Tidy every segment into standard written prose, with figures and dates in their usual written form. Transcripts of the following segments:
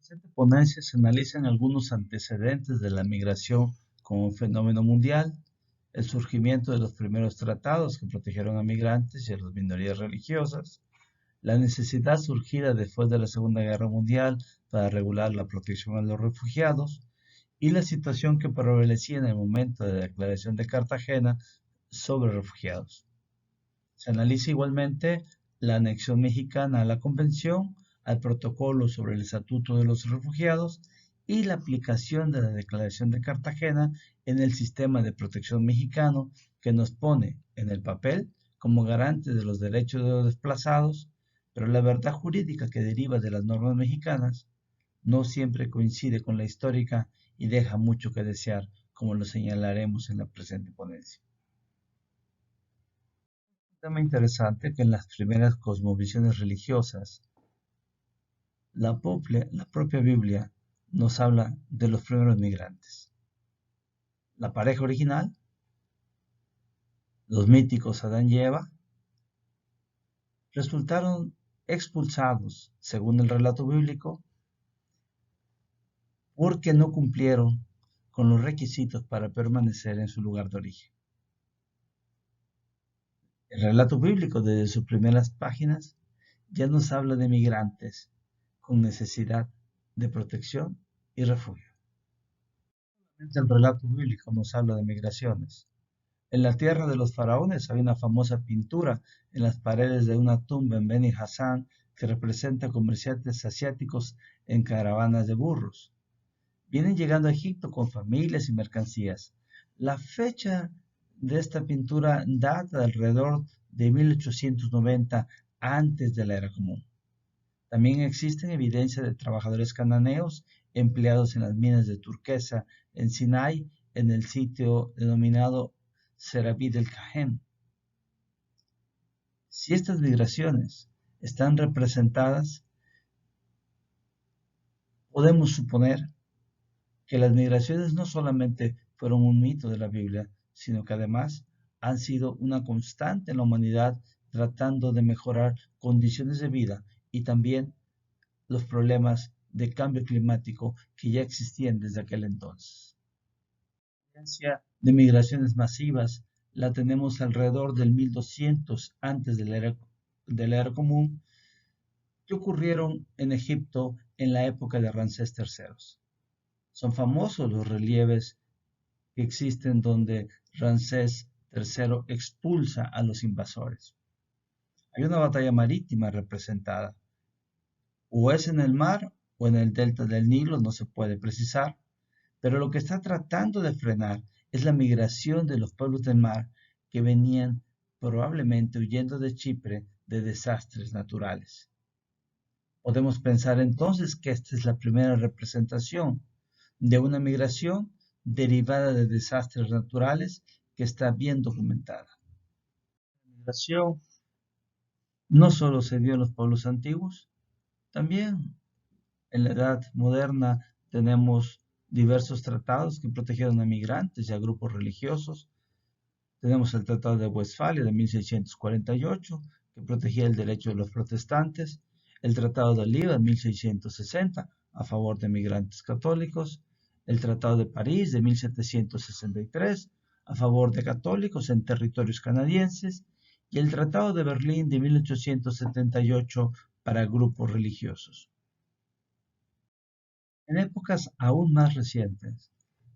Presente ponencia se analizan algunos antecedentes de la migración como un fenómeno mundial, el surgimiento de los primeros tratados que protegieron a migrantes y a las minorías religiosas, la necesidad surgida después de la Segunda Guerra Mundial para regular la protección a los refugiados y la situación que prevalecía en el momento de la Declaración de Cartagena sobre refugiados. Se analiza igualmente la anexión mexicana a la Convención, al Protocolo sobre el Estatuto de los Refugiados y la aplicación de la Declaración de Cartagena en el sistema de protección mexicano que nos pone en el papel como garante de los derechos de los desplazados, pero la verdad jurídica que deriva de las normas mexicanas no siempre coincide con la histórica y deja mucho que desear, como lo señalaremos en la presente ponencia. Un tema interesante que en las primeras cosmovisiones religiosas, la propia Biblia nos habla de los primeros migrantes. La pareja original, los míticos Adán y Eva, resultaron expulsados, según el relato bíblico, porque no cumplieron con los requisitos para permanecer en su lugar de origen. El relato bíblico, desde sus primeras páginas, ya nos habla de migrantes con necesidad de protección y refugio. El relato bíblico nos habla de migraciones. En la tierra de los faraones hay una famosa pintura en las paredes de una tumba en Beni Hasan que representa comerciantes asiáticos en caravanas de burros. Vienen llegando a Egipto con familias y mercancías. La fecha de esta pintura data de alrededor de 1890 antes de la era común. También existen evidencias de trabajadores cananeos empleados en las minas de turquesa en Sinai, en el sitio denominado Serabí del Cajem. Si estas migraciones están representadas, podemos suponer que las migraciones no solamente fueron un mito de la Biblia, sino que además han sido una constante en la humanidad tratando de mejorar condiciones de vida y también los problemas de cambio climático que ya existían desde aquel entonces. La evidencia de migraciones masivas la tenemos alrededor del 1200 antes de la era común, que ocurrieron en Egipto en la época de Ramsés III. Son famosos los relieves que existen donde Ramsés III expulsa a los invasores. Hay una batalla marítima representada. O es en el mar o en el delta del Nilo, no se puede precisar, pero lo que está tratando de frenar es la migración de los pueblos del mar que venían probablemente huyendo de Chipre de desastres naturales. Podemos pensar entonces que esta es la primera representación de una migración derivada de desastres naturales que está bien documentada. La migración no solo se dio en los pueblos antiguos, también en la Edad Moderna tenemos diversos tratados que protegieron a migrantes y a grupos religiosos. Tenemos el Tratado de Westfalia de 1648, que protegía el derecho de los protestantes, el Tratado de Oliva de 1660, a favor de migrantes católicos, el Tratado de París de 1763, a favor de católicos en territorios canadienses, y el Tratado de Berlín de 1878 para grupos religiosos. En épocas aún más recientes,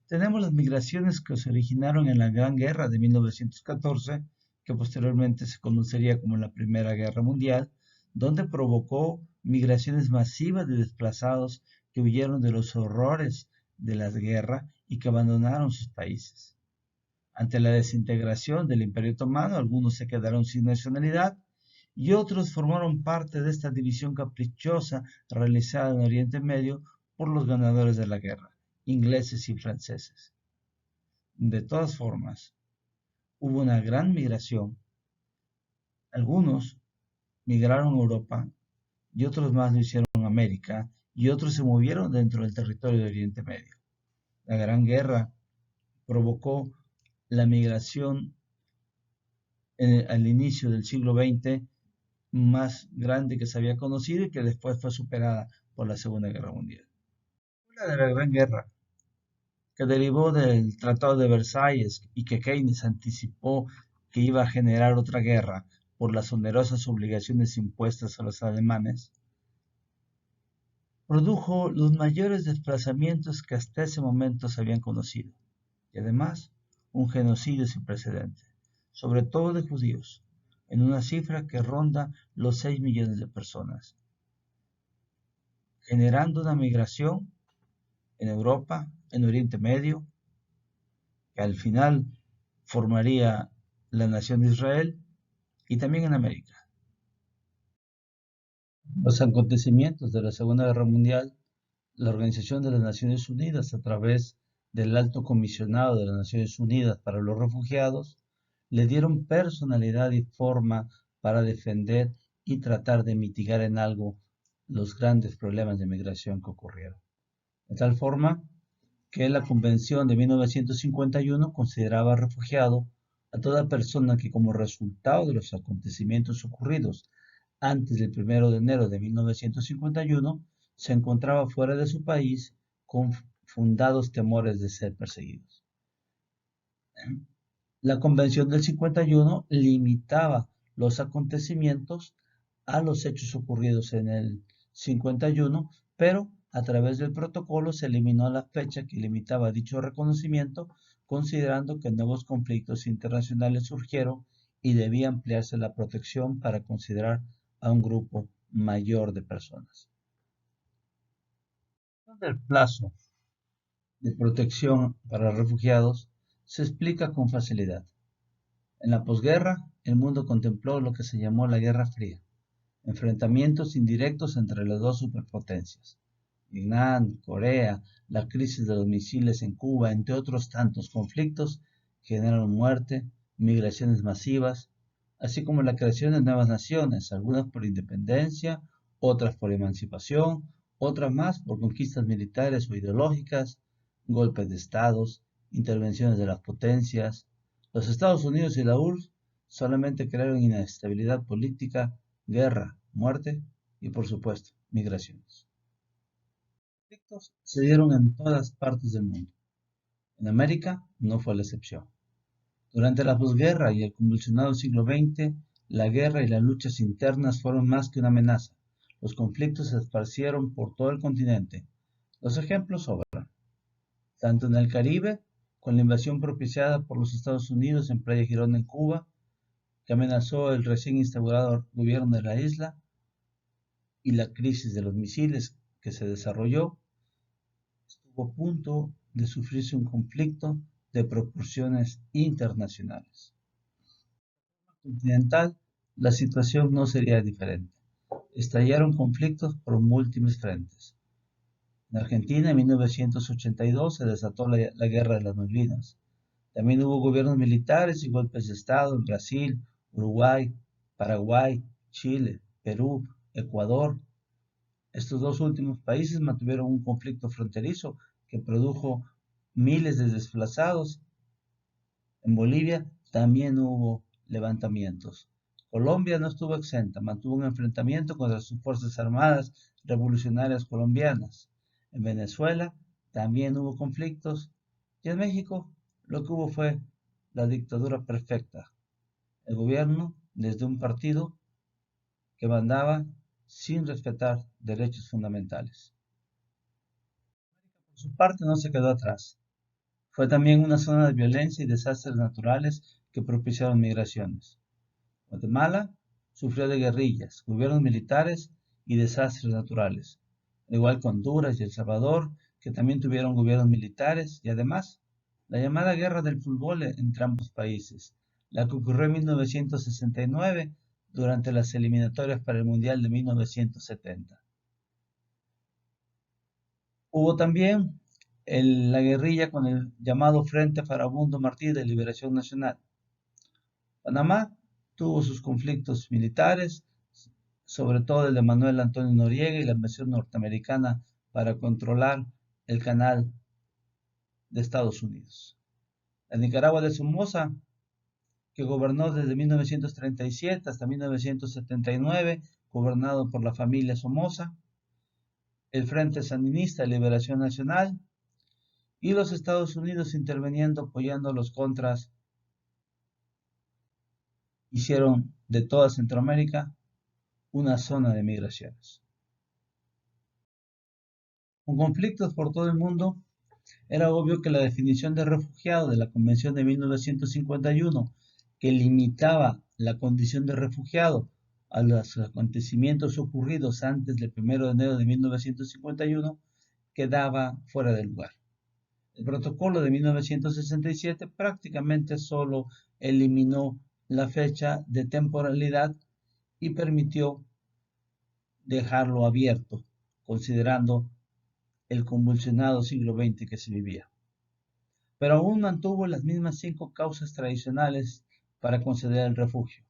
tenemos las migraciones que se originaron en la Gran Guerra de 1914, que posteriormente se conocería como la Primera Guerra Mundial, donde provocó migraciones masivas de desplazados que huyeron de los horrores de la guerra y que abandonaron sus países. Ante la desintegración del Imperio Otomano, algunos se quedaron sin nacionalidad y otros formaron parte de esta división caprichosa realizada en Oriente Medio por los ganadores de la guerra, ingleses y franceses. De todas formas, hubo una gran migración. Algunos migraron a Europa y otros más lo hicieron en América y otros se movieron dentro del territorio de Oriente Medio. La Gran Guerra provocó la migración al inicio del siglo XX más grande que se había conocido y que después fue superada por la Segunda Guerra Mundial. de la Gran Guerra, que derivó del Tratado de Versalles y que Keynes anticipó que iba a generar otra guerra por las onerosas obligaciones impuestas a los alemanes, produjo los mayores desplazamientos que hasta ese momento se habían conocido, y además un genocidio sin precedentes, sobre todo de judíos, en una cifra que ronda los 6 millones de personas, generando una migración en Europa, en Oriente Medio, que al final formaría la nación de Israel, y también en América. Los acontecimientos de la Segunda Guerra Mundial, la Organización de las Naciones Unidas, a través del Alto Comisionado de las Naciones Unidas para los Refugiados, le dieron personalidad y forma para defender y tratar de mitigar en algo los grandes problemas de migración que ocurrieron. De tal forma que la Convención de 1951 consideraba refugiado a toda persona que, como resultado de los acontecimientos ocurridos antes del 1 de enero de 1951, se encontraba fuera de su país con fundados temores de ser perseguidos. La Convención del 51 limitaba los acontecimientos a los hechos ocurridos en el 51, pero a través del protocolo se eliminó la fecha que limitaba dicho reconocimiento, considerando que nuevos conflictos internacionales surgieron y debía ampliarse la protección para considerar a un grupo mayor de personas. El plazo de protección para refugiados se explica con facilidad. En la posguerra, el mundo contempló lo que se llamó la Guerra Fría, enfrentamientos indirectos entre las dos superpotencias, Vietnam, Corea, la crisis de los misiles en Cuba, entre otros tantos conflictos, generaron muerte, migraciones masivas, así como la creación de nuevas naciones, algunas por independencia, otras por emancipación, otras más por conquistas militares o ideológicas, golpes de estados, intervenciones de las potencias. Los Estados Unidos y la URSS solamente crearon inestabilidad política, guerra, muerte y, por supuesto, migraciones. Los conflictos se dieron en todas partes del mundo. En América no fue la excepción. Durante la posguerra y el convulsionado siglo XX, la guerra y las luchas internas fueron más que una amenaza. Los conflictos se esparcieron por todo el continente. Los ejemplos sobran, tanto en el Caribe, con la invasión propiciada por los Estados Unidos en Playa Girón en Cuba, que amenazó el recién instaurado gobierno de la isla, y la crisis de los misiles que se desarrolló, estuvo a punto de sufrirse un conflicto de proporciones internacionales. Continental, la situación no sería diferente. Estallaron conflictos por múltiples frentes. En Argentina, en 1982, se desató la Guerra de las Malvinas. También hubo gobiernos militares y golpes de Estado en Brasil, Uruguay, Paraguay, Chile, Perú, Ecuador. Estos dos últimos países mantuvieron un conflicto fronterizo que produjo miles de desplazados. En Bolivia también hubo levantamientos. Colombia no estuvo exenta, mantuvo un enfrentamiento contra sus Fuerzas Armadas Revolucionarias Colombianas. En Venezuela también hubo conflictos. Y en México lo que hubo fue la dictadura perfecta. El gobierno desde un partido que mandaba sin respetar derechos fundamentales. Por su parte no se quedó atrás. Fue también una zona de violencia y desastres naturales que propiciaron migraciones. Guatemala sufrió de guerrillas, gobiernos militares y desastres naturales, al igual que Honduras y El Salvador, que también tuvieron gobiernos militares y además la llamada guerra del fútbol entre ambos países, la que ocurrió en 1969 durante las eliminatorias para el Mundial de 1970. Hubo también la guerrilla con el llamado Frente Farabundo Martí de Liberación Nacional. Panamá tuvo sus conflictos militares, sobre todo el de Manuel Antonio Noriega y la invasión norteamericana para controlar el canal de Estados Unidos. La Nicaragua de Somoza, que gobernó desde 1937 hasta 1979, gobernado por la familia Somoza, el Frente Sandinista de Liberación Nacional y los Estados Unidos interviniendo apoyando a los contras, hicieron de toda Centroamérica una zona de migraciones. Con conflictos por todo el mundo, era obvio que la definición de refugiado de la Convención de 1951, que limitaba la condición de refugiado a los acontecimientos ocurridos antes del 1 de enero de 1951, quedaba fuera de lugar. El protocolo de 1967 prácticamente solo eliminó la fecha de temporalidad y permitió dejarlo abierto, considerando el convulsionado siglo XX que se vivía. Pero aún mantuvo las mismas 5 causas tradicionales para conceder el refugio: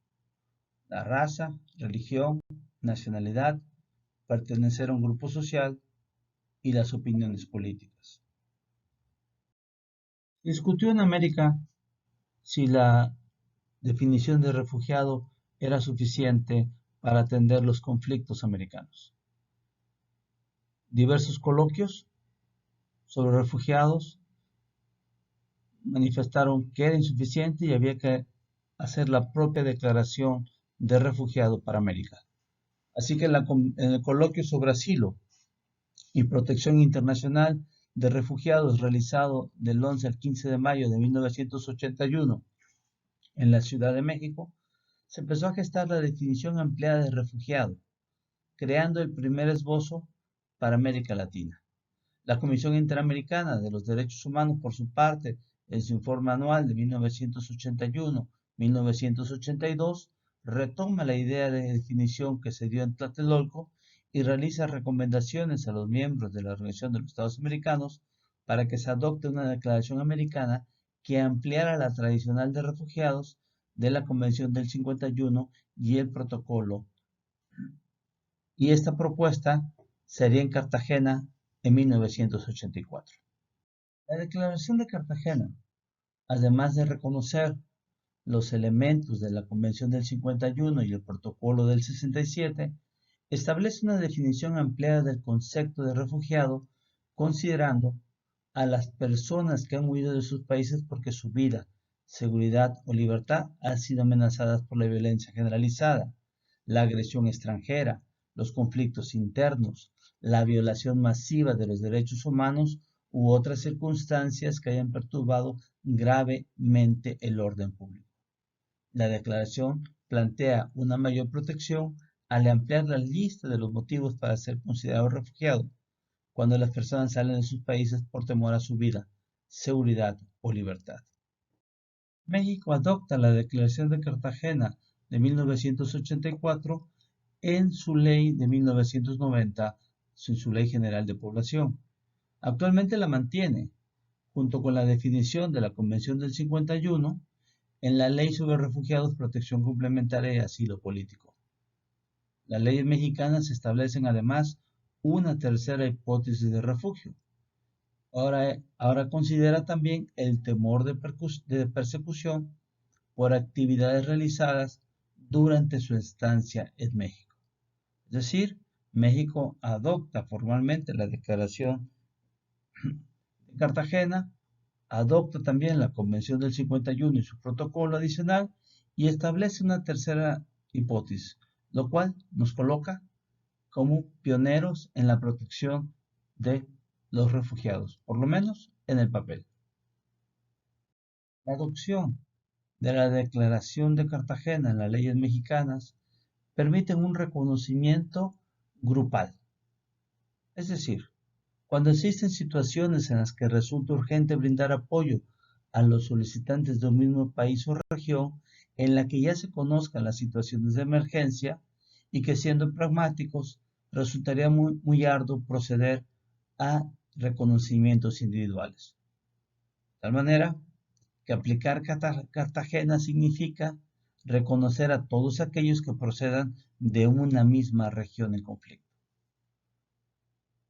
la raza, religión, nacionalidad, pertenecer a un grupo social y las opiniones políticas. Se discutió en América si la definición de refugiado era suficiente para atender los conflictos americanos. Diversos coloquios sobre refugiados manifestaron que era insuficiente y había que hacer la propia declaración de refugiado para América. Así que en el coloquio sobre asilo y protección internacional de refugiados realizado del 11 al 15 de mayo de 1981 en la Ciudad de México, se empezó a gestar la definición ampliada de refugiado, creando el primer esbozo para América Latina. La Comisión Interamericana de los Derechos Humanos, por su parte, en su informe anual de 1981-1982, retoma la idea de definición que se dio en Tlatelolco y realiza recomendaciones a los miembros de la Organización de los Estados Americanos para que se adopte una declaración americana que ampliara la tradicional de refugiados de la Convención del 51 y el protocolo. Y esta propuesta sería en Cartagena en 1984. La Declaración de Cartagena, además de reconocer los elementos de la Convención del 51 y el Protocolo del 67, establece una definición ampliada del concepto de refugiado, considerando a las personas que han huido de sus países porque su vida, seguridad o libertad han sido amenazadas por la violencia generalizada, la agresión extranjera, los conflictos internos, la violación masiva de los derechos humanos u otras circunstancias que hayan perturbado gravemente el orden público. La declaración plantea una mayor protección al ampliar la lista de los motivos para ser considerado refugiado cuando las personas salen de sus países por temor a su vida, seguridad o libertad. México adopta la Declaración de Cartagena de 1984 en su ley de 1990, en su Ley General de Población. Actualmente la mantiene, junto con la definición de la Convención del 51, en la Ley sobre Refugiados, Protección Complementaria y Asilo Político. Las leyes mexicanas establecen además una tercera hipótesis de refugio. Ahora considera también el temor de persecución por actividades realizadas durante su estancia en México. Es decir, México adopta formalmente la Declaración de Cartagena, adopta también la Convención del 51 y su protocolo adicional y establece una tercera hipótesis, lo cual nos coloca como pioneros en la protección de los refugiados, por lo menos en el papel. La adopción de la Declaración de Cartagena en las leyes mexicanas permite un reconocimiento grupal. Es decir, cuando existen situaciones en las que resulta urgente brindar apoyo a los solicitantes de un mismo país o región, en la que ya se conozcan las situaciones de emergencia y que siendo pragmáticos resultaría muy arduo proceder a reconocimientos individuales. De tal manera que aplicar Cartagena significa reconocer a todos aquellos que procedan de una misma región en conflicto.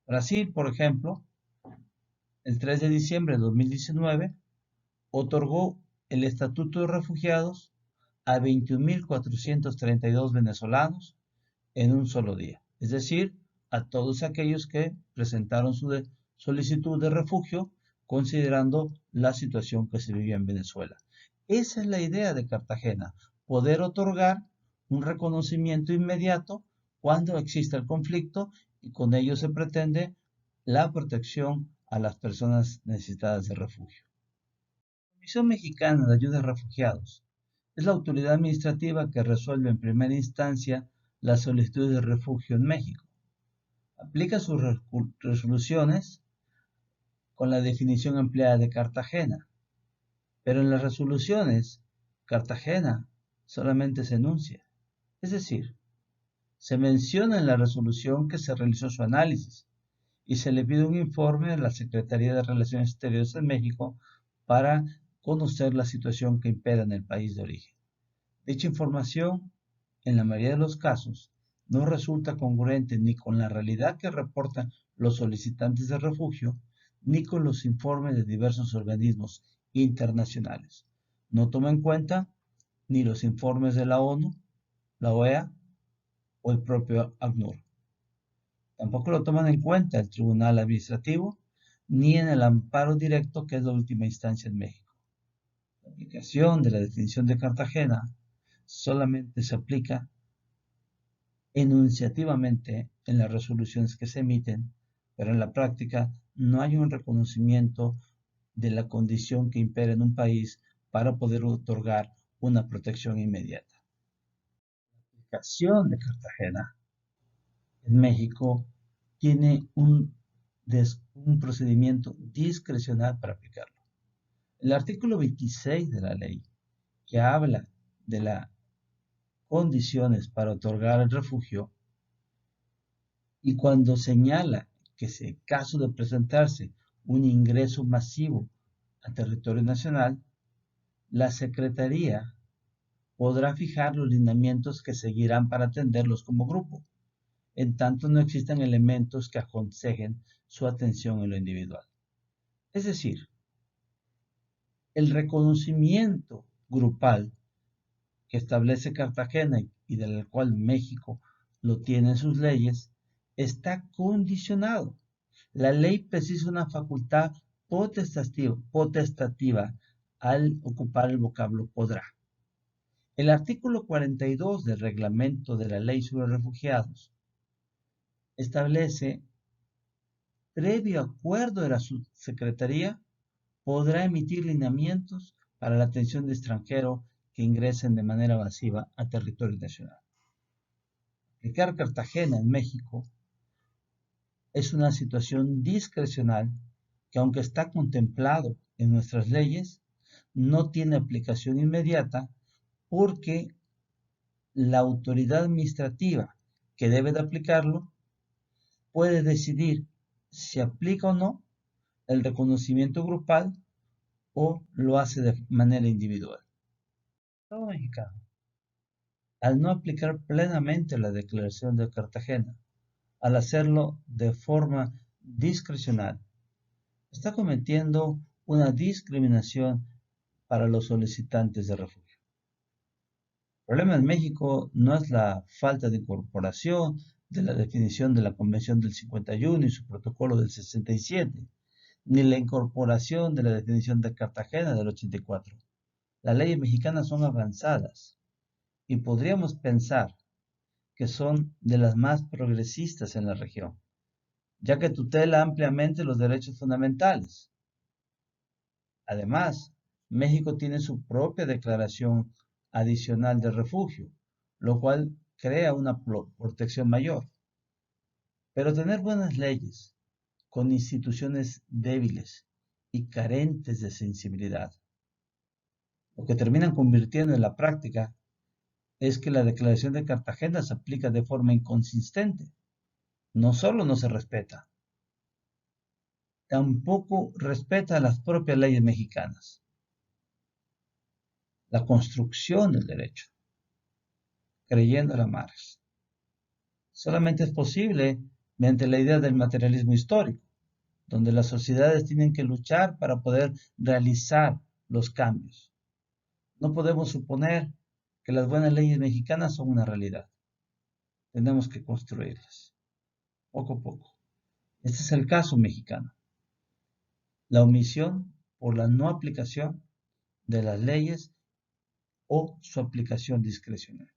Brasil, por ejemplo, el 3 de diciembre de 2019, otorgó el Estatuto de Refugiados a 21.432 venezolanos en un solo día, es decir, a todos aquellos que presentaron su solicitud de refugio, considerando la situación que se vivía en Venezuela. Esa es la idea de Cartagena, poder otorgar un reconocimiento inmediato cuando exista el conflicto y con ello se pretende la protección a las personas necesitadas de refugio. La Comisión Mexicana de Ayuda a Refugiados es la autoridad administrativa que resuelve en primera instancia las solicitudes de refugio en México. Aplica sus resoluciones con la definición empleada de Cartagena, pero en las resoluciones Cartagena solamente se enuncia. Es decir, se menciona en la resolución que se realizó su análisis y se le pide un informe a la Secretaría de Relaciones Exteriores de México para conocer la situación que impera en el país de origen. Dicha información, en la mayoría de los casos, no resulta congruente ni con la realidad que reportan los solicitantes de refugio, ni con los informes de diversos organismos internacionales. No toma en cuenta ni los informes de la ONU, la OEA o el propio ACNUR. Tampoco lo toman en cuenta el Tribunal Administrativo ni en el amparo directo, que es la última instancia en México. La aplicación de la definición de Cartagena solamente se aplica enunciativamente en las resoluciones que se emiten, pero en la práctica no hay un reconocimiento de la condición que impera en un país para poder otorgar una protección inmediata. La aplicación de Cartagena en México tiene un procedimiento discrecional para aplicarlo. El artículo 26 de la ley, que habla de las condiciones para otorgar el refugio, y cuando señala que en caso de presentarse un ingreso masivo a territorio nacional, la Secretaría podrá fijar los lineamientos que seguirán para atenderlos como grupo, en tanto no existan elementos que aconsejen su atención en lo individual. Es decir, el reconocimiento grupal que establece Cartagena y del cual México lo tiene en sus leyes, está condicionado. La ley precisa una facultad potestativa al ocupar el vocablo podrá. El artículo 42 del reglamento de la Ley sobre Refugiados establece, previo acuerdo de la subsecretaría, podrá emitir lineamientos para la atención de extranjeros que ingresen de manera masiva a territorio nacional. Aplicar Cartagena en México es una situación discrecional que, aunque está contemplado en nuestras leyes, no tiene aplicación inmediata porque la autoridad administrativa que debe de aplicarlo puede decidir si aplica o no el reconocimiento grupal o lo hace de manera individual. El Estado mexicano, al no aplicar plenamente la Declaración de Cartagena, al hacerlo de forma discrecional, está cometiendo una discriminación para los solicitantes de refugio. El problema en México no es la falta de incorporación de la definición de la Convención del 51 y su protocolo del 67, ni la incorporación de la definición de Cartagena del 84. Las leyes mexicanas son avanzadas y podríamos pensar que son de las más progresistas en la región, ya que tutela ampliamente los derechos fundamentales. Además, México tiene su propia declaración adicional de refugio, lo cual crea una protección mayor. Pero tener buenas leyes con instituciones débiles y carentes de sensibilidad, lo que terminan convirtiendo en la práctica es que la Declaración de Cartagena se aplica de forma inconsistente. No solo no se respeta, tampoco respeta las propias leyes mexicanas. La construcción del derecho, creyendo a Marx, solamente es posible mediante la idea del materialismo histórico, donde las sociedades tienen que luchar para poder realizar los cambios. No podemos suponer que las buenas leyes mexicanas son una realidad. Tenemos que construirlas. poco a poco. Este es el caso mexicano. La omisión por la no aplicación de las leyes o su aplicación discrecional.